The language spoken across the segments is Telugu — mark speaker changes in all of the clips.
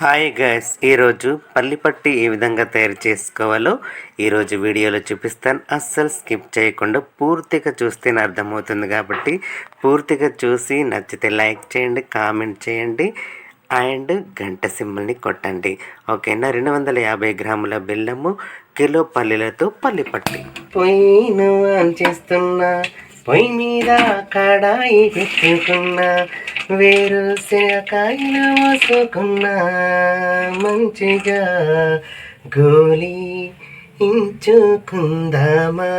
Speaker 1: హాయ్ గైస్, ఈరోజు పల్లిపట్టి ఏ విధంగా తయారు చేసుకోవాలో ఈరోజు వీడియోలో చూపిస్తాను. అస్సలు స్కిప్ చేయకుండా పూర్తిగా చూస్తేనే అర్థమవుతుంది కాబట్టి పూర్తిగా చూసి నచ్చితే లైక్ చేయండి, కామెంట్ చేయండి అండ్ గంట సింబల్ని కొట్టండి. ఓకేనా. 250 గ్రాముల బెల్లము, కిలో పల్లీలతో పల్లిపట్టి. పొయ్యిను ఆన్ చేస్తున్నా, పొయ్యి మీద కడాయి పెట్టుకున్నా, వేరుశనకాయలు పోసుకున్నా, మంచిగా గోలి ఇంచుకుందామా.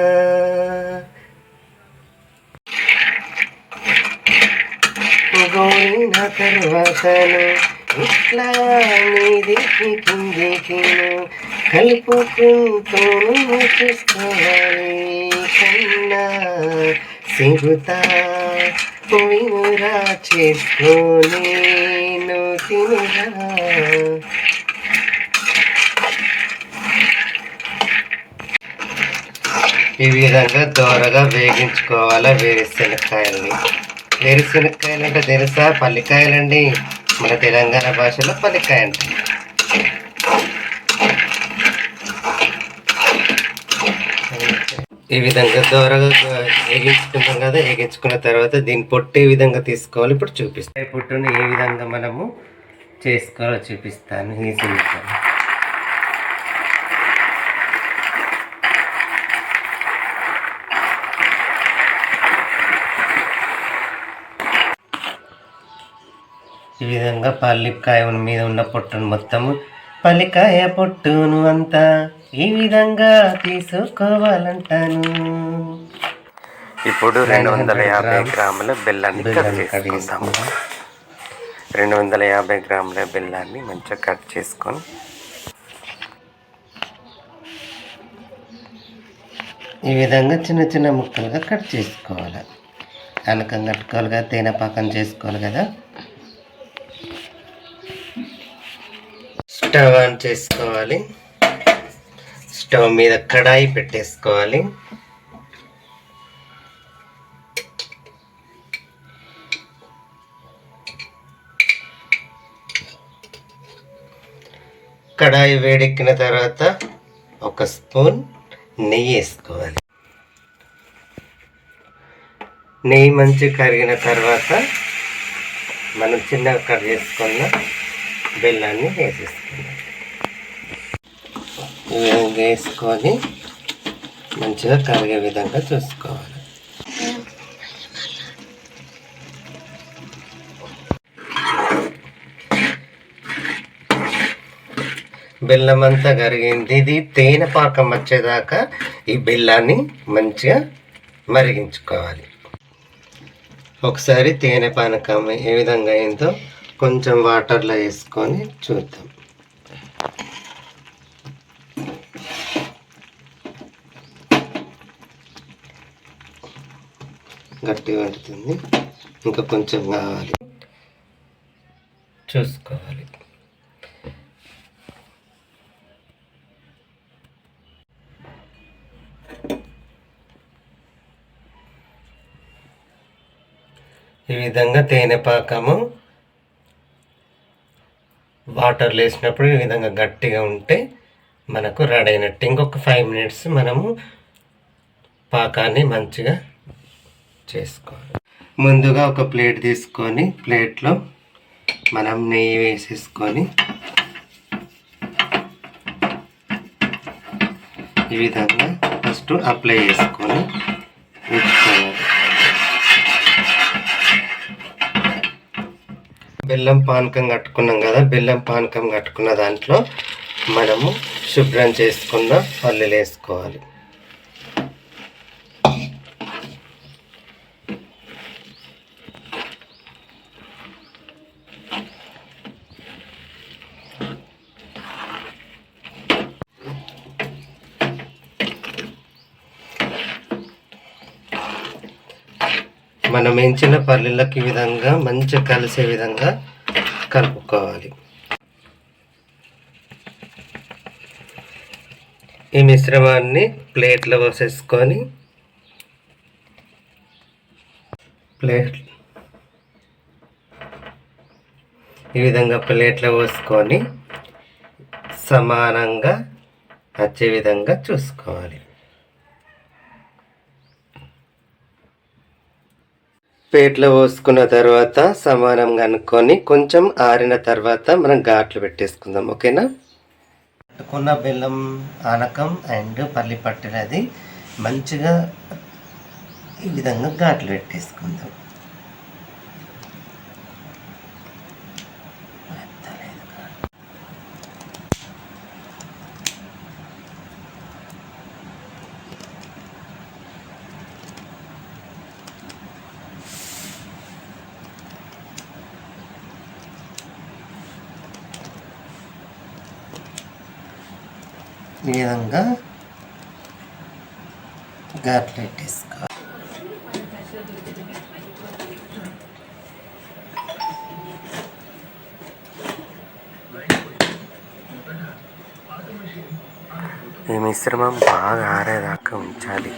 Speaker 1: గోలిన తర్వాతను ఇట్లా మీదికి కిందికిను కలుపుకుంటూ చూసుకోవాలి. కన్నా సిగుతా పోయినురా చేసుకొని తినురా. ఈ విధంగా దోరగా వేగించుకోవాలా వేరుశనక్కాయల్ని. వేరుశనక్కాయలు అంటే తెలుసా? పల్లికాయలండి. మన తెలంగాణ భాషలో పల్లికాయ అంటే. ఈ విధంగా దోరగా వేగించుకుంటాం కదా. వేగించుకున్న తర్వాత దీన్ని పొట్టు ఏ విధంగా తీసుకోవాలి ఇప్పుడు చూపిస్తాను. పొట్టుని ఏ విధంగా మనము చేసుకోవాలో చూపిస్తాను ఈజీగా. ఈ విధంగా పల్లికాయ మీద ఉన్న పొట్టును మొత్తము, పల్లికాయ పొట్టును అంతా ఈ విధంగా తీసుకోవాలంటాను. ఇప్పుడు 250 గ్రాముల బెల్లాన్ని కట్ చేసుకుందాము. 250 గ్రాముల బెల్లాన్ని మంచిగా కట్ చేసుకొని ఈ విధంగా చిన్న చిన్న ముక్కలుగా కట్ చేసుకోవాలి. అనకం కట్టుకోవాలి కదా, తేనె పాకం చేసుకోవాలి కదా. స్టవ్ ఆన్ చేసుకోవాలి. స్టవ్ మీద కడాయి పెట్టేసుకోవాలి. కడాయి వేడెక్కిన తర్వాత ఒక స్పూన్ నెయ్యి వేసుకోవాలి. నెయ్యి మంచిగా కరిగిన తర్వాత మనం చిన్నగా కట్ చేసుకున్న బెల్లాన్ని వేసేసుకున్నాం. ఈ విధంగా వేసుకొని మంచిగా కరిగే విధంగా చూసుకోవాలి. బెల్లం అంతా కరిగింది. ఇది తేనె పాకం వచ్చేదాకా ఈ బెల్లాన్ని మంచిగా మరిగించుకోవాలి. ఒకసారి తేనె పానకం ఏ విధంగా అయిందో కొంచెం వాటర్లో వేసుకొని చూద్దాం. గట్టిగా పడుతుంది, ఇంకా కొంచెం కావాలి, చూసుకోవాలి. ఈ విధంగా తేనె పాకము వాటర్లో వేసినప్పుడు ఈ విధంగా గట్టిగా ఉంటే మనకు రెడీ అయినట్టు. ఇంకొక 5 మినిట్స్ మనము పాకాన్ని మంచిగా చేసుకోవాలి. ముందుగా ఒక ప్లేట్ తీసుకొని ప్లేట్లో మనం నెయ్యి వేసేసుకొని ఈ విధంగా ఫస్ట్ అప్లై చేసుకొని ఉంచుకోవాలి. బెల్లం పానకం కట్టుకున్నాం కదా. బెల్లం పానకం కట్టుకున్న దాంట్లో మనము శుభ్రం చేసుకున్న పల్లీలు వేసుకోవాలి. మనం ఎంచిన పల్లీలకు ఈ విధంగా మంచిగా కలిసే విధంగా కలుపుకోవాలి. ఈ మిశ్రమాన్ని ప్లేట్లో పోసేసుకొని ఈ విధంగా ప్లేట్లో పోసుకొని సమానంగా వచ్చే విధంగా చూసుకోవాలి. ప్లేట్లో పోసుకున్న తర్వాత సమానంగా అనుకొని కొంచెం ఆరిన తర్వాత మనం ఘాట్లు పెట్టేసుకుందాం. ఓకేనా? పట్టుకున్న బెల్లం ఆనకం అండ్ పల్లి పట్టినది మంచిగా ఈ విధంగా ఘాట్లు పెట్టేసుకుందాం. ఈ విధంగా ఘాట్లు పెట్టేసుకోవాలి. ఈ మిశ్రమం బాగా ఆరేదాకా ఉంచాలి.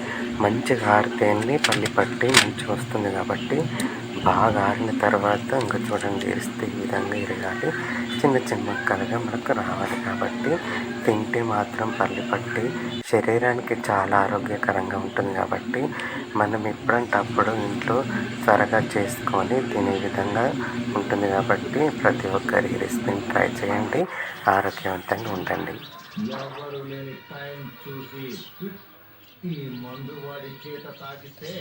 Speaker 1: మంచిగా ఆరితేనే పల్లి పట్టి మంచిగా వస్తుంది. కాబట్టి బాగా ఆరిన తర్వాత ఇంకా చూడండి ఇరిస్తే ఈ విధంగా ఇరగాలి. చిన్న చిన్న ముక్కలుగా మనకు రావాలి. కాబట్టి తింటే మాత్రం పల్లి పట్టి శరీరానికి చాలా ఆరోగ్యకరంగా ఉంటుంది. కాబట్టి మనం ఎప్పుడంటే అప్పుడు ఇంట్లో త్వరగా చేసుకొని తినే విధంగా ఉంటుంది. కాబట్టి ప్రతి ఒక్కరి ఈ రెసిపీని ట్రై చేయండి. ఆరోగ్యవంతంగా ఉండండి. ఎవరు లేని టైం చూసి ఈ మందు వాడి చేత తాగితే